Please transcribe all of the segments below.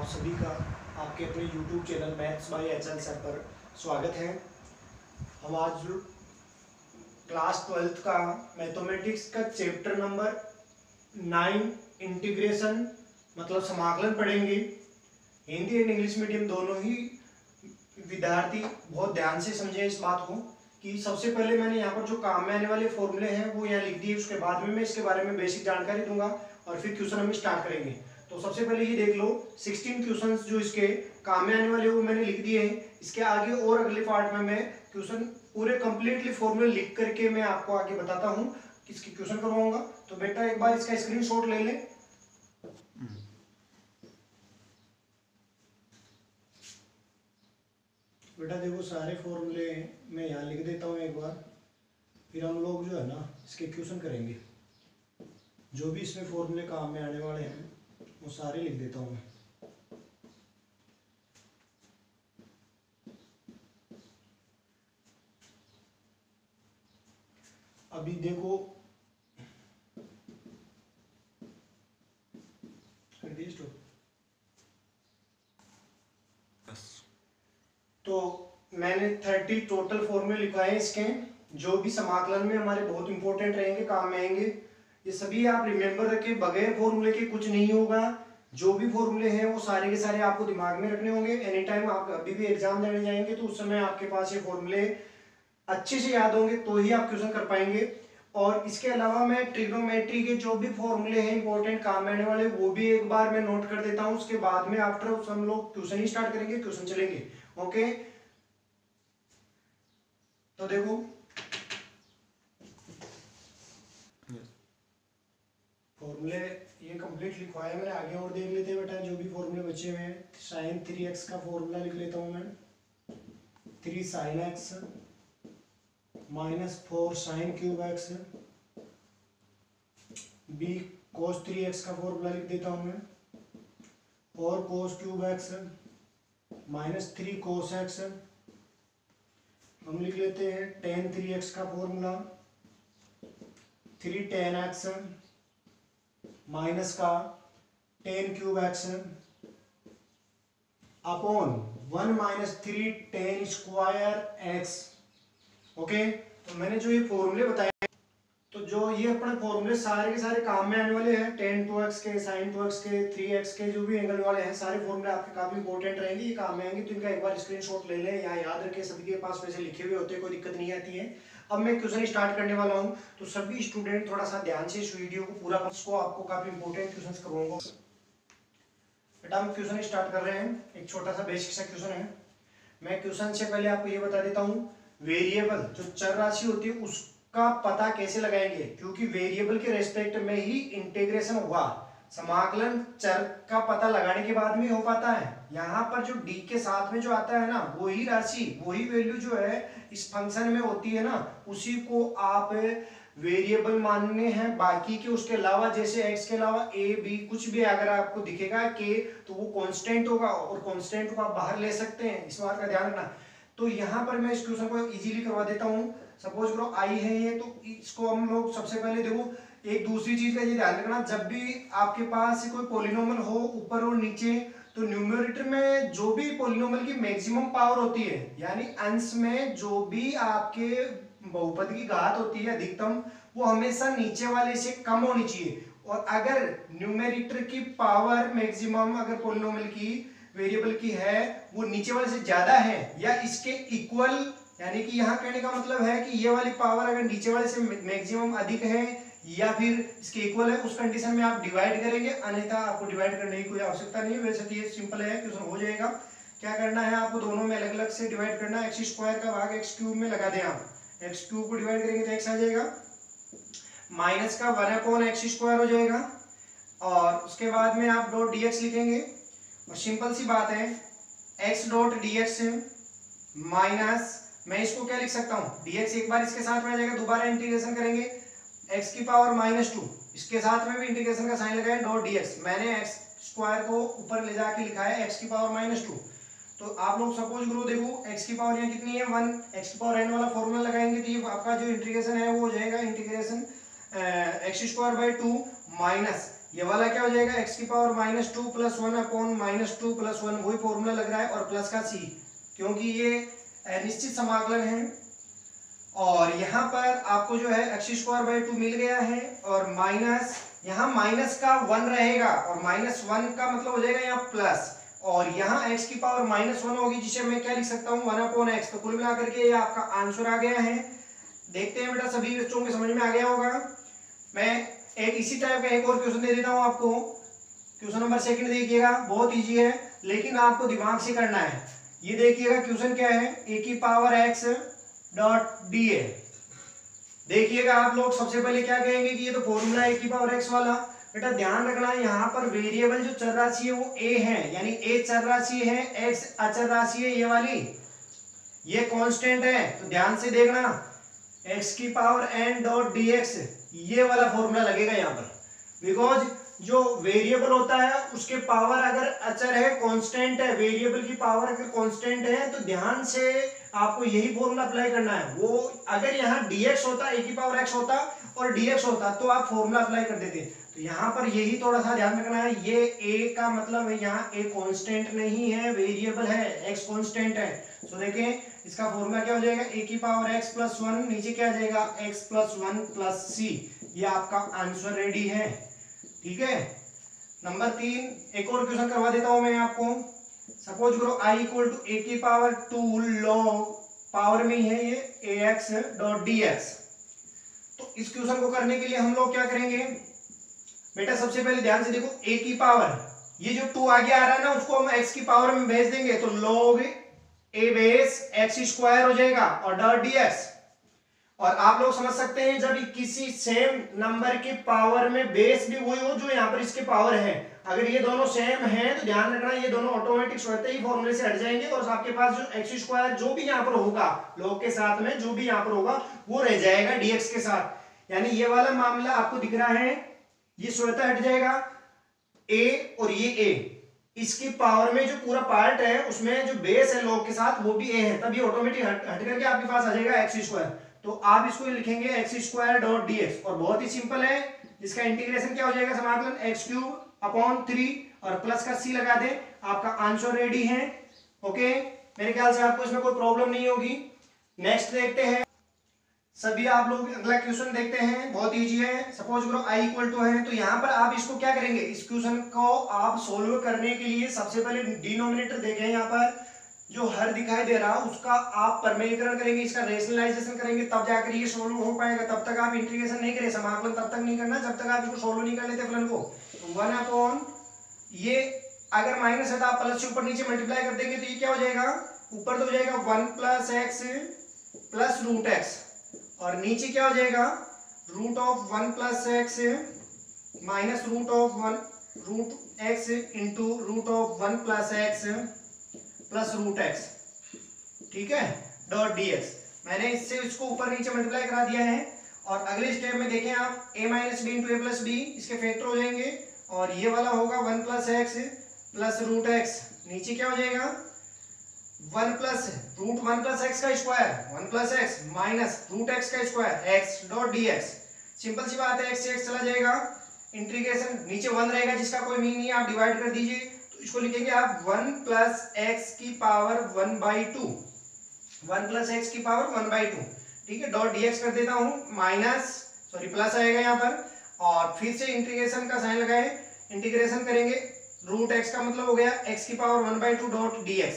आप सभी का आपके अपने YouTube channel maths by HL sir पर स्वागत है। हम आज क्लास 12th का मैथमेटिक्स का चैप्टर नंबर 9 इंटीग्रेशन मतलब समाकलन पढ़ेंगे। हिंदी एंड इंग्लिश मीडियम दोनों ही विद्यार्थी बहुत ध्यान से समझें इस बात को कि सबसे पहले मैंने यहाँ पर जो काम में आने वाले फॉर्मूले हैं वो यहाँ लिख दिए। उसके बाद में मैं इसके बारे में बेसिक जानकारी दूंगा और फिर क्वेश्चन हम स्टार्ट करेंगे। तो सबसे पहले ये देख लो 16 क्वेश्चंस जो इसके काम में आने वाले वो मैंने लिख दिए हैं। इसके आगे और अगले पार्ट में मैं क्वेश्चन पूरे कंप्लीटली फॉर्मूले लिख करके मैं आपको आगे बताता हूँ किसकी क्वेश्चन करवाऊंगा। तो बेटा एक बार इसका स्क्रीनशॉट ले लें। बेटा देखो सारे फॉर्मूले मैं यहाँ लिख देता हूँ एक बार, फिर हम लोग जो है ना इसके क्वेश्चन करेंगे। जो भी इसमें फॉर्मूले काम में आने वाले हैं वो सारे लिख देता हूँ मैं। अभी देखो तो मैंने 30 टोटल फॉर्मूले लिखवाए हैं इसके, जो भी समाकलन में हमारे बहुत इंपॉर्टेंट रहेंगे, काम में आएंगे। ये सभी आप रिमेंबर रखें, बगैर फॉर्मूले के कुछ नहीं होगा। जो भी फॉर्मूले हैं वो सारे के सारे आपको दिमाग में रखने होंगे। एनी टाइम आप अभी भी एग्जाम देने जाएंगे तो उस समय आपके पास ये फॉर्मूले अच्छे से याद होंगे तो ही आप क्वेश्चन कर पाएंगे। और इसके अलावा मैं ट्रिग्नोमेट्री के जो भी फॉर्मूले हैं इंपॉर्टेंट काम में आने वाले वो भी एक बार मैं नोट कर देता हूँ। उसके बाद में आफ्टर हम लोग क्वेश्चन ही स्टार्ट करेंगे, क्वेश्चन चलेंगे। ओके तो देखो फॉर्मूले ये कंप्लीट लिखवाया मैंने, आगे और देख लेते हैं बेटा जो भी फॉर्मूले बचे हुए हैं। sin 3x का फॉर्मूला लिख लेता हूं मैं, 3 sin x minus 4 sin cube x, b cos 3x का फॉर्मूला लिख देता हूं मैं, और cos cube x minus 3 cos x। हम लिख लेते हैं tan 3x का फॉर्मूला, 3 tan x माइनस का tan cube x upon 1 minus 3 tan square x। Okay तो मैंने जो ये फॉर्मूले बताए, तो जो ये अपने फॉर्मूले सारे के सारे काम में आने वाले हैं, tan 2x के, sin 2x के, 3x के जो भी एंगल वाले हैं सारे फॉर्मूले आपके काफी इंपॉर्टेंट रहेंगे, ये काम में आएंगे। तो इनका एक बार स्क्रीनशॉट ले लें या याद रखें, सभी के पास वैसे लिखे हुए होते हैं, कोई दिक्कत नहीं आती है। अब मैं क्वेश्चन स्टार्ट करने वाला हूँ तो सभी स्टूडेंट थोड़ा सा ध्यान से इस वीडियो को पूरा, इसको आपको काफी इंपॉर्टेंट क्वेश्चन करवाऊंगा। बेटा हम क्वेश्चन स्टार्ट कर रहे हैं, एक छोटा सा बेसिक सा क्वेश्चन है। मैं क्वेश्चन से पहले आपको ये बता देता हूँ, वेरिएबल जो चर राशि होती है उसका पता कैसे लगाएंगे, क्योंकि वेरिएबल के रेस्पेक्ट में ही इंटीग्रेशन होगा। समाकलन चर का पता लगाने के बाद में हो पाता है। यहाँ पर जो डी के साथ में जो आता है ना, वही राशि वही वैल्यू जो है इस फंक्शन में होती है ना, उसी को आप वेरिएबल मानने हैं। बाकी के उसके अलावा जैसे x के अलावा a b कुछ भी अगर आपको दिखेगा k तो वो कांस्टेंट होगा, और कांस्टेंट को आप बाहर ले सकते हैं, इस बात का ध्यान रखना। तो यहाँ पर मैं इस क्वेश्चन को इजीली करवा देता हूँ। सपोज करो आई है ये, तो इसको हम लोग सबसे पहले देखो, एक दूसरी चीज का ये ध्यान रखना, जब भी आपके पास कोई पॉलिनोमियल हो ऊपर और नीचे, तो न्यूमरेटर में जो भी पॉलिनोमियल की मैक्सिमम पावर होती है, यानी अंश में जो भी आपके बहुपद की घात होती है अधिकतम, वो हमेशा नीचे वाले से कम होनी चाहिए। और अगर न्यूमरेटर की पावर मैक्सिमम अगर पॉलिनोमियल की वेरिएबल की है वो नीचे वाले से ज्यादा है या इसके इक्वल, यानी कि यहाँ कहने का मतलब है कि ये वाली पावर अगर नीचे वाले से मैक्सिमम अधिक है या फिर इसके इक्वल है, उस कंडीशन में आप डिवाइड करेंगे, अन्यथा आपको डिवाइड करने की कोई आवश्यकता नहीं है। वैसे तो ये सिंपल है, क्वेश्चन हो जाएगा। क्या करना है आपको, दोनों में अलग अलग से डिवाइड करना है। एक्स स्क्वायर का भाग एक्स क्यूब में लगा दें आप, एक्स क्यूब को डिवाइड करेंगे तो एक्स आ जाएगा, माइनस का 1 अपॉन एक्स स्क्वायर हो जाएगा, और उसके बाद में आप डॉट dx लिखेंगे। और सिंपल सी बात है, x डॉट dx माइनस, मैं इसको क्या लिख सकता हूँ, dx एक बार इसके साथ में आ जाएगा, दोबारा इंटीग्रेशन करेंगे x की पावर -2, इसके साथ में भी इंटीग्रेशन का साइन लगाए डॉट dx। मैंने x स्क्वायर को ऊपर ले जाके लिखा है x की पावर -2। तो आप लोग सपोज करो, देखो x की पावर यहाँ कितनी है 1, x की पावर n वाला फॉर्मूला लगाएंगे तो ये आपका जो इंटीग्रेशन है वो हो जाएगा इंटीग्रेशन x² बाई 2 माइनस ये वाला क्या हो जाएगा x की पावर -2 + 1 अपॉन -2 + 1, वही फॉर्मूला लग रहा है, और प्लस का c, क्योंकि ये निश्चित समाकलन है। और यहाँ पर आपको जो है x²/2 मिल गया है, और माइनस यहाँ माइनस का 1 रहेगा, और -1 का मतलब हो जाएगा यहाँ प्लस, और यहाँ x की पावर -1 होगी, जिसे मैं क्या लिख सकता हूँ 1/x। तो कुल मिलाकर के ये आपका आंसर आ गया है। देखते हैं बेटा सभी बच्चों के समझ में आ गया होगा। मैं एक इसी टाइप का एक और क्वेश्चन दे देता हूँ आपको। क्वेश्चन नंबर 2 देखिएगा, बहुत इजी है, लेकिन आपको दिमाग से करना है। ये देखिएगा क्वेश्चन क्या है, a⁴x.dA। देखिएगा आप लोग सबसे पहले क्या कहेंगे कि ये तो फॉर्मूला a⁴x वाला। बेटा ध्यान रखना है, यहाँ पर वेरिएबल जो चर राशि है वो a है, यानी a चर राशि है, x अचर राशि है, ये वाली ये कांस्टेंट है। तो ध्यान से देखना, x⁴n.dx ये वाला फॉर्मूला लगेगा यहाँ पर, बिकॉज जो वेरिएबल होता है उसके पावर अगर अचर है, कांस्टेंट है, वेरिएबल की पावर अगर कांस्टेंट है, तो ध्यान से आपको यही फॉर्मूला अप्लाई करना है। वो अगर यहाँ dx होता, a⁴x होता और dx होता, तो आप फॉर्मूला अप्लाई कर देते। तो यहाँ पर यही थोड़ा सा ध्यान रखना है, ये a का मतलब है यहाँ a कांस्टेंट नहीं है, वेरिएबल है, x कांस्टेंट है। तो देखें इसका फॉर्मूला क्या हो जाएगा, a⁴x + 1, नीचे क्या आ जाएगा x + 1 + c। ये आपका आंसर रेडी है। ठीक है। नंबर 3 एक और क्वेश्चन करवा देता हूं मैं आपको। सपोज करो i = a⁴2 log, पावर में ही है ये ax.dx। तो इस क्वेश्चन को करने के लिए हम लोग क्या करेंगे बेटा, सबसे पहले ध्यान से देखो, a की पावर, ये जो 2 आगे आ रहा है ना, उसको हम x की पावर में भेज देंगे, तो log a⁴x² हो जाएगा और .dx। और आप लोग समझ सकते हैं, जब किसी सेम नंबर की पावर में बेस भी वही हो जो यहाँ पर इसके पावर है, अगर ये दोनों सेम हैं तो ध्यान रखना ये दोनों ऑटोमेटिक स्वतः ही फॉर्मूले से हट जाएंगे, और आपके पास जो x² जो भी यहाँ पर होगा log के साथ में, जो भी यहाँ पर होगा वो रह जाएगा dx के साथ। यानी ये वाला मामला आपको दिख रहा है, ये स्वतः हट जाएगा a, और ये a, इसकी पावर में जो पूरा पार्ट है उसमें जो बेस है log के साथ वो भी a है, तब ये ऑटोमेटिक हट करके आपके पास आ जाएगा x²। तो आप इसको लिखेंगे x².dx, और बहुत ही सिंपल है, जिसका इंटीग्रेशन क्या हो जाएगा, समाकलन x³/3 और प्लस का c लगा दें, आपका आंसर रेडी है। ओके, मेरे ख्याल से आपको इसमें कोई प्रॉब्लम नहीं होगी। नेक्स्ट देखते हैं सभी आप लोग, अगला क्वेश्चन देखते हैं, बहुत इजी है। सपोज करो i = है, तो यहाँ पर आप इसको क्या करेंगे, इस क्वेश्चन को आप सोल्व करने के लिए सबसे पहले डिनोमिनेटर देखें, यहाँ पर जो हर दिखाई दे रहा उसका आप परमेयीकरण करेंगे, इसका रेशनलाइजेशन करेंगे, तब जाकर ये सोल्व हो पाएगा। तब तक आप इंटीग्रेशन नहीं करें, समाकलन तब तक नहीं करना जब तक आप इसको सोल्व नहीं कर लेते फलन को। तो 1/, ये अगर माइनस है तो आप प्लस से ऊपर नीचे मल्टीप्लाई कर देंगे, तो ये क्या हो जाएगा, ऊपर तो हो जाएगा 1 + x + √x, और नीचे क्या हो जाएगा √1 + x - √1 √x into √1 + x + √x। ठीक है, .dx। मैंने इससे इसको ऊपर नीचे मल्टीप्लाई करा दिया है। और अगले स्टेप में देखें आप, a - b × a + b, इसके फैक्टर हो जाएंगे, और ये वाला होगा 1 + x + √x, नीचे क्या हो जाएगा 1 + √1 + x का स्क्वायर, 1 + x माइनस √x का स्क्वायर, x.dx। सिंपल सी बात है, x से x चला जाएगा, इंटीग्रेशन नीचे 1 रहेगा जिसका कोई मीनिंग नहीं है, आप डिवाइड कर दीजिए, तो इसको लिखेंगे आप 1 + x की पावर 1/2, 1 + x की पावर 1/2। ठीक है, .dx कर देता हूं, प्लस आएगा यहाँ पर, और फिर से इंटीग्रेशन का साइन लगाए, इंटीग्रेशन करेंगे, √x का मतलब हो गया x की पावर 1/2 .dx।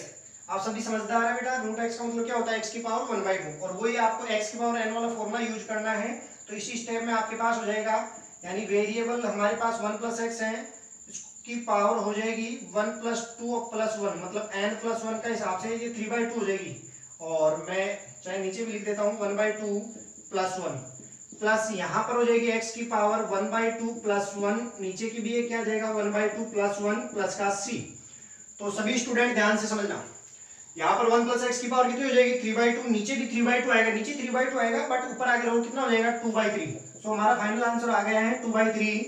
आप सभी समझदार है बेटा, √x का मतलब क्या होता है, x की पावर 1/2, और वही आपको x की पावर n वाला फॉर्मूला यूज करना है। तो इसी स्टेप में आपके पास हो जाएगा, यानी वेरिएबल हमारे पास 1 + x है, इसकी पावर हो जाएगी 1 + 2 + 1, मतलब n + 1 का हिसाब से ये 3/2 हो जाएगी। और मैं चाहे नीचे भी लिख देता हूँ 1/2 + 1, प्लस यहाँ पर हो जाएगी x की पावर 1/2 + 1, नीचे की भी ये क्या जाएगा 1/2 + 1 प्लस का c। तो सभी स्टूडेंट ध्यान से समझना, यहाँ पर 1 + x की पावर कितनी हो जाएगी 3/2, नीचे भी 3/2 आएगा, नीचे 3/2 आएगा, बट ऊपर आगे रहो कितना हो जाएगा 2/3। सो हमारा फाइनल आंसर आ गया है 2/3,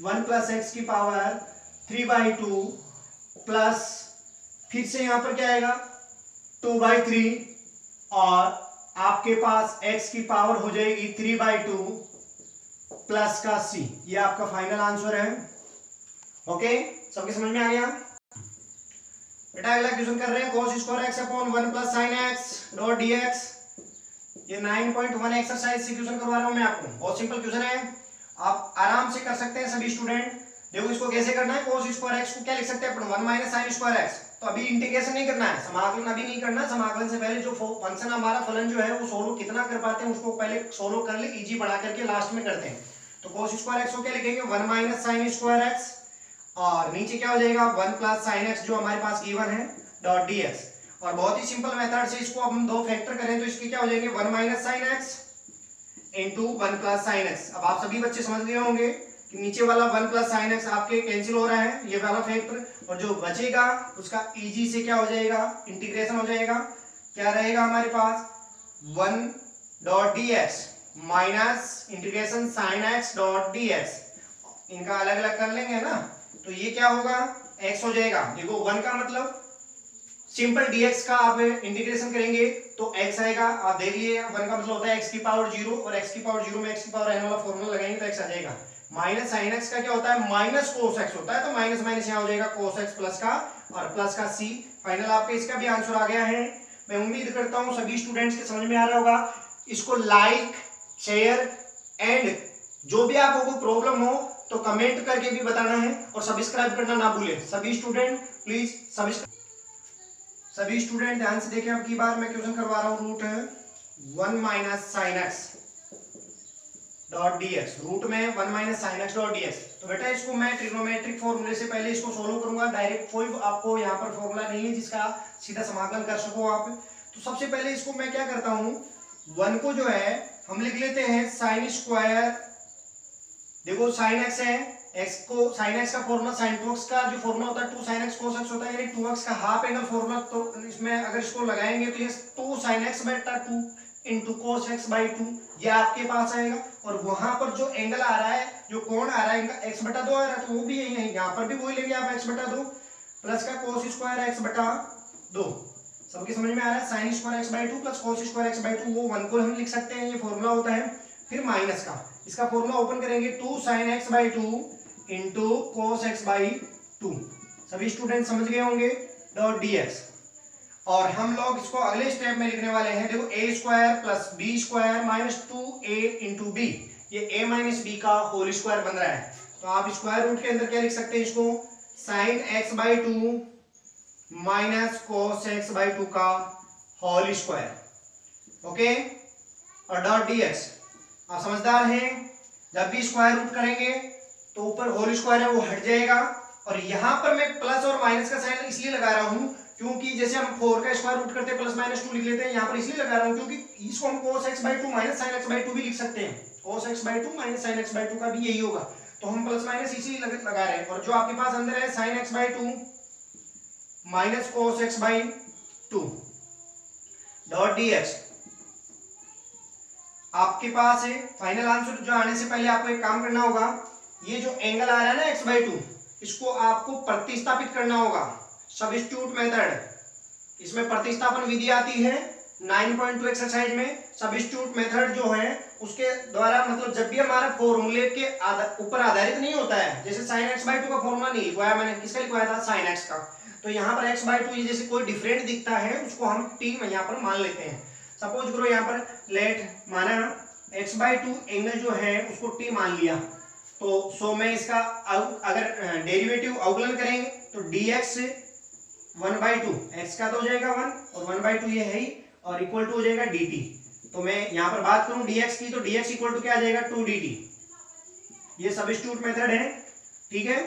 1 + x की पावर 3/2 प्लस, फिर से यहाँ पर क्या आएगा 2/3, और आपके पास x की पावर हो जाएगी 3/2 प्लस का c। ये आपका फाइनल आंसर है। ओके, सबके समझ में आ गया बेटा। अगला क्वेश्चन कर रहे हैं cos square x upon 1 plus sine x dot dx। ये 9.1 एक्सरसाइज से क्वेश्चन करवा रहा हूं मैं आपको, बहुत सिंपल क्वेश्चन है, आप आराम से कर सकते हैं सभी स्टूडेंट। देखो इसको कैसे करना है, cos स्क्वायर x को क्या लिख सकते हैं अपन, 1 माइनस साइन स्क्वायर x। तो अभी इंटीग्रेशन नहीं करना है, समाकलन अभी नहीं करना, समाकलन से पहले जो फंक्शन हमारा फलन जो है वो सोल्व कितना कर पाते हैं उसको पहले सोल्व कर ले, इजी बढ़ा करके लास्ट में करते हैं। तो cos स्क्वायर x को क्या लिखेंगे, 1 माइनस साइन स्क्वायर x, और नीचे क्या हो जाएगा 1 प्लस साइन x जो हमारे पास गिवन है डॉट dx। और बहुत ही सिंपल मेथड से इसको हम दो फैक्टर करें तो इसके क्या हो जाएंगे 1 minus sine x into 1 plus sine x। अब आप सभी बच्चे समझ गए होंगे कि नीचे वाला 1 प्लस साइन x आपके कैंसिल हो रहा है, ये वाला फैक्टर, और जो बचेगा उसका इजी से क्या हो जाएगा, इंटीग्रेशन हो जाएगा। क्या रहेगा हमारे पास 1 dot dx minus integration sine x dot dx। इनका अलग अलग कर लेंगे ना, तो ये क्या होगा x हो जाएगा। देखो 1 का मतलब सिंपल dx का आप इंटीग्रेशन करेंगे तो x आएगा, आप देख लिए 1 का मतलब होता है x की पावर 0, और x की पावर 0 में x की पावर n वाला फॉर्मूला लगाएंगे तो x आ जाएगा। माइनस साइन x का क्या होता है, माइनस कोस x होता है, तो माइनस माइनस यहाँ हो जाएगा कोस x प्लस का, और प्लस का c। फाइनल आपका इसका भी आंसर आ गया है। मैं उम्मीद करता हूँ सभी स्टूडेंट्स के समझ में आ रहा होगा। इसको लाइक शेयर एंड जो भी आपको प्रॉब्लम हो तो कमेंट करके भी बताना है, और सब्सक्राइब करना ना भूलें। सभी स्टूडेंट प्लीज सभी स्टूडेंट ध्यान से देखें। अब की बार मैं क्वेश्चन करवा रहा हूं, रूट है 1 minus sine x dot dx, root में 1 minus sine x dot dx। तो बेटा इसको मैं ट्रिग्नोमेट्रिक फॉर्मूले से पहले इसको सोल्व करूंगा, डायरेक्ट कोई आपको यहाँ पर फॉर्मूला नहीं है जिसका सीधा समाकलन कर सको आप। तो सबसे पहले इसको मैं क्या करता हूँ, 1 को जो है हम लिख लेते हैं साइन स्क्वायर। देखो साइन एक्स है, x को साइन एक्स का फॉर्मूला साइन 2x का जो फॉर्मूला होता है 2 साइन एक्स cos x होता है, यानी 2x का हाफ एंगल फॉर्मूला। तो इसमें अगर इसको लगाएंगे तो ये 2 साइन एक्स बटा 2 इंटू कोस एक्स बाई 2 ये आपके पास आएगा। और वहां पर जो एंगल आ रहा है, जो कोण आ रहा है इनका x बटा 2 आ रहा है, तो वो भी यही है, यहाँ पर भी वही लेंगे आप x बटा 2 प्लस का कोस स्क्वायर x बटा 2। सबके समझ में आ रहा है, sine square x by 2 plus cos square x by 2, वो 1 को हम लिख सकते हैं, ये फॉर्मूला होता है। फिर माइनस का, इसका फॉर्मूला ओपन करेंगे 2 sine x by 2 into cos x by 2। सभी स्टूडेंट समझ गए होंगे डॉट dx। और हम लोग इसको अगले स्टेप में लिखने वाले हैं। देखो a square plus B square minus 2a into B, ये a माइनस बी का होल स्क्वायर बन रहा है। तो आप स्क्वायर रूट के अंदर क्या लिख सकते हैं इसको, sine x by 2 minus cos x by 2 का होल स्क्वायर। ओके, और डॉट dx। आप समझदार हैं, जब भी स्क्वायर रूट करेंगे तो ऊपर होल स्क्वायर है वो हट जाएगा। और यहां पर मैं प्लस और माइनस का साइन इसलिए लगा रहा हूं क्योंकि जैसे हम 4 का स्क्वायर रूट करते हैं प्लस माइनस 2 लिख लेते हैं, यहां पर इसलिए लगा रहा हूं क्योंकि इसको हम cos x by 2 minus sin x by 2 भी लिख सकते हैं। cos x by 2 minus sin x by 2 का भी यही होगा, तो हम प्लस माइनस इसी लगा रहे हैं। और जो आपके पास अंदर है sin x by 2 minus cos x by 2 dot dx आपके पास है। फाइनल आंसर जो आने से पहले आपको एक काम करना होगा, ये जो एंगल आ रहा है ना x बाई 2, इसको आपको प्रतिस्थापित करना होगा, सब्स्टिट्यूट मेथड। इसमें प्रतिस्थापन विधि आती है 9.2 एक्सरसाइज में। सब्स्टिट्यूट मेथड जो है उसके द्वारा, मतलब जब भी हमारा फॉर्मूले के ऊपर आधारित नहीं होता है, जैसे साइन एक्स बाई 2 का फॉर्मूला नहीं लिखवाया मैंने, किसका लिखवाया था, साइन एक्स का, तो यहाँ पर एक्स बाई 2 जैसे कोई डिफरेंट दिखता है उसको हम टी में यहाँ पर मान लेते हैं। सपोज करो यहाँ पर लेट माना x बाई 2 एंगल जो है उसको t मान लिया, तो सो मैं इसका अगर डेरिवेटिव अवकलन करेंगे तो dx 1 बाई 2, x का तो हो जाएगा 1 और 1 बाई 2 ये है ही, और इक्वल टू हो जाएगा dt। तो मैं यहाँ पर बात करूं dx की, तो dx इक्वल टू क्या आ जाएगा 2 dt। ये सब्स्टिट्यूट मेथड है, ठीक है।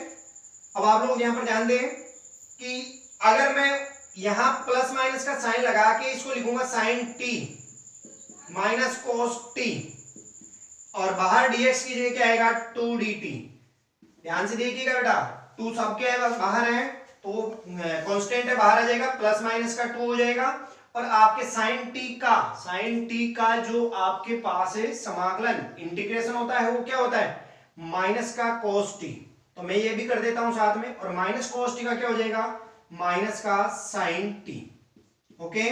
अब आप लोग यहाँ पर ध्यान दें कि अगर मैं यहां प्लस माइनस का साइन लगा के इसको लिखूंगा sine t minus cos t, और बाहर dx की जगह क्या आएगा 2 dt। ध्यान से देखिएगा बेटा, 2 सबके है बस बाहर है तो कांस्टेंट है, बाहर आ जाएगा, प्लस माइनस का 2 हो जाएगा। और आपके साइन t का जो आपके पास है समाकलन इंटीग्रेशन होता है वो क्या होता है, माइनस का cos t। तो मैं ये भी कर देता हूं साथ में, और माइनस cos t का क्या हो जाएगा, माइनस का sine t। Okay,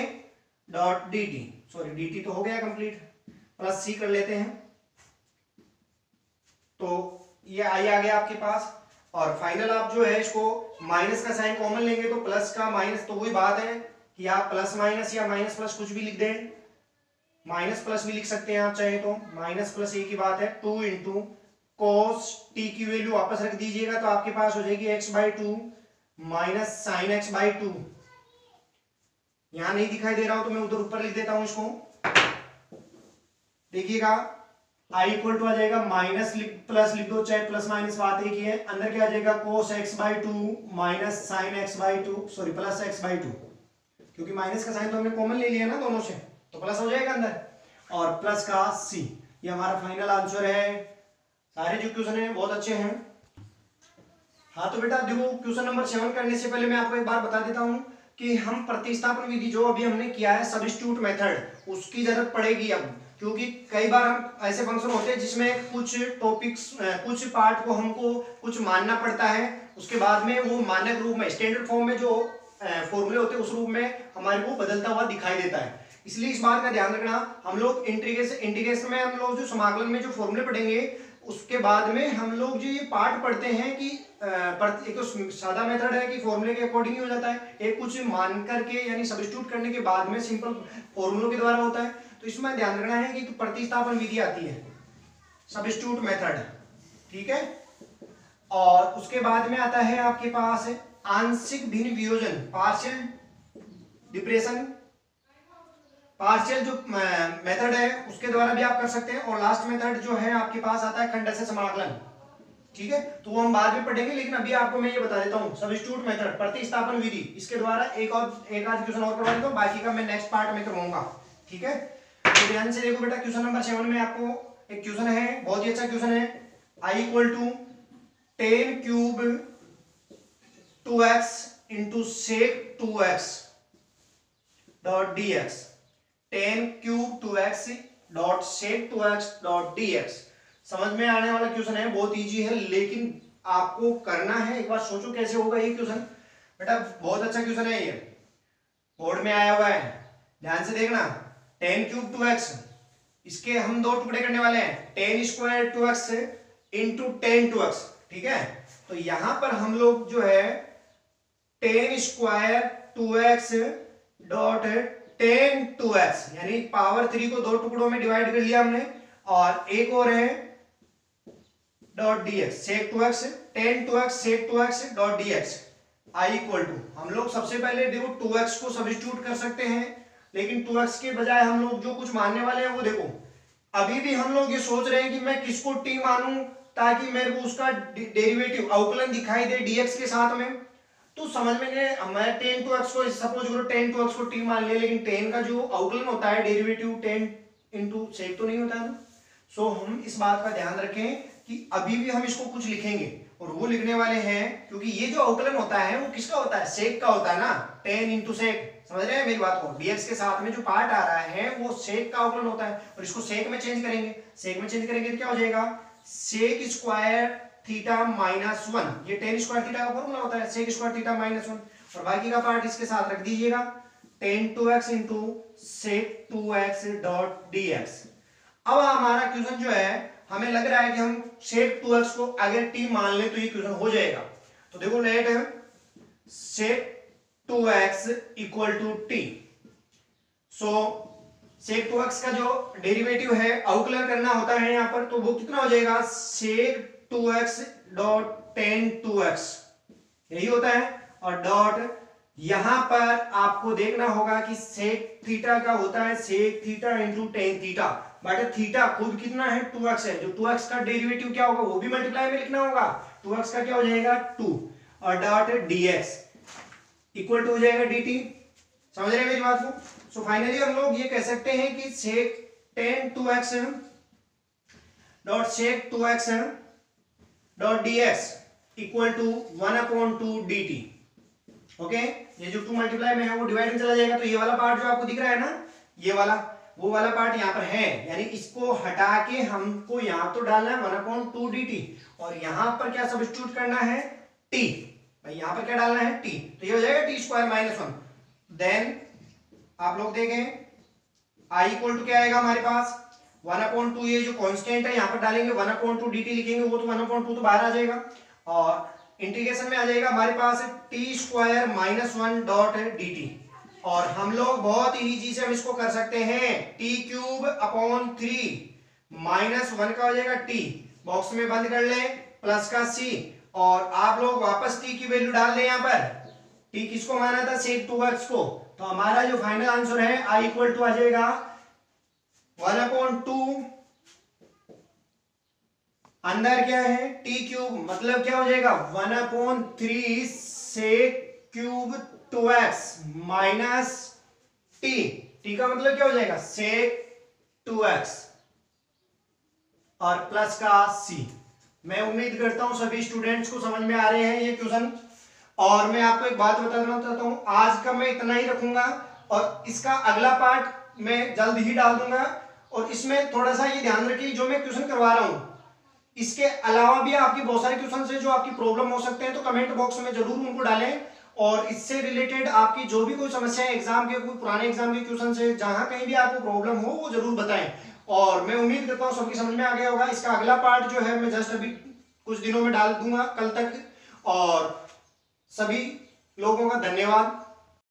dot dt, sorry dt तो हो गया कंप्लीट, प्लस c कर लेते हैं। तो ये आई आ गया आपके पास। और फाइनल आप जो है इसको माइनस का साइन कॉमन लेंगे तो प्लस का माइनस, तो वही बात है कि आप प्लस माइनस या माइनस प्लस कुछ भी लिख दें, माइनस प्लस भी लिख सकते हैं आप चाहे तो, माइनस प्लस एक ही बात है। 2 इंटू कॉस टी की वैल्यू वापस रख दीजिएगा तो आपके पास हो जाएगी x/2 माइनस साइन x/2। यहां नहीं दिखाई दे रहा हो तो मैं उधर ऊपर लिख देता हूं इसको, देखिएगा i इक्वल टू आ जाएगा माइनस प्लस लिख दो, चाहे प्लस माइनस बात एक ही है, अंदर क्या आ जाएगा cos x/2 minus sine x/2, sorry plus x/2, क्योंकि माइनस का साइन तो हमने कॉमन ले लिया ना दोनों से, तो प्लस हो जाएगा अंदर, और प्लस का c। ये हमारा फाइनल आंसर है। सारे जो क्वेश्चन है बहुत अच्छे हैं। हाँ तो बेटा देखो, क्वेश्चन नंबर 7 करने से पहले मैं आपको एक बार बता देता हूं कि हम प्रतिस्थापन विधि जो अभी हमने किया है सब्स्टिट्यूट मेथड, उसकी जरूरत पड़ेगी अब, क्योंकि कई बार हम ऐसे फंक्शन होते हैं जिसमें कुछ टॉपिक्स, कुछ पार्ट को हमको कुछ मानना पड़ता है, उसके बाद में वो मानक रूप में स्टैंडर्ड फॉर्म में जो फॉर्मूले होते हैं उस रूप में हमारे को बदलता हुआ दिखाई देता है। इसलिए इस बात का ध्यान रखना, हम लोग इंटीग्रेशन में हम लोग जो समाकलन में जो फॉर्मूले पढ़ेंगे उसके बाद में हम लोग जो ये पार्ट पढ़ते हैं कि एक तो सादा मेथड है कि फॉर्मूले के अकॉर्डिंग ही हो जाता है, एक कुछ मान करके यानी सब्स्टिट्यूट करने के बाद में सिंपल फॉर्मूलों के द्वारा होता है। तो इसमें ध्यान रखना है कि प्रतिस्थापन विधि आती है, सब्स्टिट्यूट मेथड, ठीक है। और उसके बाद में आता है आपके पास आंशिक भिन्न वियोजन, पार्शियल डिफरेंशियल, पार्शियल जो मेथड है उसके द्वारा भी आप कर सकते हैं, और लास्ट मेथड जो है आपके पास आता है खंडशः समाकलन, ठीक है। तो वो हम बाद में पढ़ेंगे, लेकिन अभी आपको मैं ये बता देता हूं सब्स्टिट्यूट मेथड, प्रतिस्थापन विधि, इसके द्वारा एक आध क्वेश्चन और करवा देता हूं, बाकी का मैं नेक्स्ट पार्ट में करवाऊंगा, ठीक है। तो ध्यान से देखो बेटा, क्वेश्चन नंबर 7 में आपको एक क्वेश्चन है, बहुत ही अच्छा क्वेश्चन है, i equal to 10 cube 2x into sec 2x dot dx, 10 cube 2x dot sec 2x dot dx। समझ में आने वाला क्वेश्चन है, बहुत इजी है, लेकिन आपको करना है। एक बार सोचो कैसे होगा ये क्वेश्चन बेटा, बहुत अच्छा क्वेश्चन है, ये बोर्ड में आया हुआ है, ध्यान से देखना। 10 क्यूब 2x, इसके हम दो टुकड़े करने वाले हैं, 10 स्क्वायर 2x इंटू 10 2x, ठीक है। तो यहां पर हम लोग जो है 10 स्क्वायर 2x डॉट 10 2x यानी पावर 3 को दो टुकड़ों में डिवाइड कर लिया हमने, और एक और है dot dx sec 2x 10 2x sec 2x dot dx i equal to, हम लोग सबसे पहले देखो 2x को सब्स्टिट्यूट कर सकते हैं, लेकिन 2x के बजाय हम लोग जो कुछ मानने वाले हैं वो देखो, अभी भी हम लोग ये सोच रहे हैं कि मैं किसको t मानूं ताकि मेरे को उसका डेरिवेटिव अवकलन दिखाई दे dx के साथ में। तो समझ में नहीं, मैं 10 2x को सपोज करो 10 2x को t मान लिया, लेकिन 10 का जो अवकलन होता है डेरिवेटिव 10 इंटू सेक तो नहीं होता है ना। सो हम इस बात का ध्यान रखें कि अभी भी हम इसको कुछ लिखेंगे, और वो लिखने वाले हैं क्योंकि ये जो अवकलन होता है वो किसका होता है, सेक का होता है ना, 10 इंटू सेक, समझ रहे हैं मेरी बात को। dx के साथ में जो पार्ट आ रहा है वो सेक का अवकलन होता है, और इसको सेक में चेंज करेंगे, सेक में चेंज करेंगे तो क्या हो जाएगा, सेक स्क्वायर थीटा माइनस 1, ये 10 स्क्वायर थीटा का फॉर्मूला होता है, सेक स्क्वायर थीटा माइनस 1, और बाकी का पार्ट इसके साथ रख दीजिएगा 10 2x into sec 2x dot dx। अब हमारा क्वेश्चन जो है, हमें लग रहा है कि हम सेक 2x को अगर t मान ले तो ये क्वेश्चन हो जाएगा। तो देखो let sec 2x equal to t, so sec 2x का जो डेरिवेटिव है अवकलन करना होता है यहाँ पर, तो वो कितना हो जाएगा, सेक 2x डॉट 10 2x, यही होता है, और डॉट यहां पर आपको देखना होगा कि सेक थीटा का होता है sec theta into 10 theta, but theta खुद कितना है 2x है, जो 2x का डेरिवेटिव क्या होगा वो भी मल्टीप्लाई में लिखना होगा, 2x का क्या हो जाएगा 2, और डॉट dx इक्वल टू हो जाएगा dt। समझ रहे हैं मेरी बात को। सो फाइनली हम लोग ये कह सकते हैं कि sec 10 2x dot sec 2x dot dx equal to 1/2 dt। Okay, ये जो 2 मल्टीप्लाई में है वो डिवाइड में चला जाएगा, तो ये वाला पार्ट जो आपको दिख रहा है ना, ये वाला वो वाला पार्ट यहाँ पर है, यानी इसको हटा के हमको यहाँ तो डालना है 1/2 dt, और यहाँ पर क्या सब्स्टिट्यूट करना है t, भाई यहाँ पर क्या डालना है t, तो ये हो जाएगा t स्क्वायर माइनस 1। देन आप लोग देखें i इक्वल टू क्या आएगा हमारे पास 1/2, ये जो कांस्टेंट है यहाँ पर डालेंगे 1/2 dt लिखेंगे, वो तो 1/2 तो बाहर आ जाएगा, और इंटीग्रेशन में आ जाएगा हमारे पास T square minus 1 dot dt, और हम लोग बहुत ही इजी से हम इसको कर सकते हैं, टी क्यूब अपॉन 3 माइनस 1 का हो जाएगा टी, बॉक्स में बंद कर लें, प्लस का सी, और आप लोग वापस टी की वैल्यू डाल दें। यहाँ पर टी किसको माना था, सेक 2x को, तो हमारा जो फाइनल आंसर है आई इक्वल टू आ जाएगा 1/2, अंदर क्या है टी क्यूब, मतलब क्या हो जाएगा 1/3 sec cube 2x minus T, T का मतलब क्या हो जाएगा सेक 2x, और प्लस का सी। मैं उम्मीद करता हूं सभी स्टूडेंट्स को समझ में आ रहे हैं ये क्वेश्चन। और मैं आपको एक बात बताना चाहता हूं, आज का मैं इतना ही रखूंगा और इसका अगला पार्ट मैं जल्द ही डाल दूंगा। और इसमें थोड़ा सा ये ध्यान रखिए, जो मैं क्वेश्चन करवा रहा हूं इसके अलावा भी आपकी बहुत सारे क्वेश्चन है जो आपकी प्रॉब्लम हो सकते हैं, तो कमेंट बॉक्स में जरूर उनको डालें। और इससे रिलेटेड आपकी जो भी कोई समस्या है एग्जाम के, कोई पुराने एग्जाम के क्वेश्चन से, जहां कहीं भी आपको प्रॉब्लम हो वो जरूर बताएं। और मैं उम्मीद करता हूं सबकी समझ में आ गया होगा। इसका अगला पार्ट जो है मैं जस्ट अभी कुछ दिनों में डाल दूंगा, कल तक। और सभी लोगों का धन्यवाद।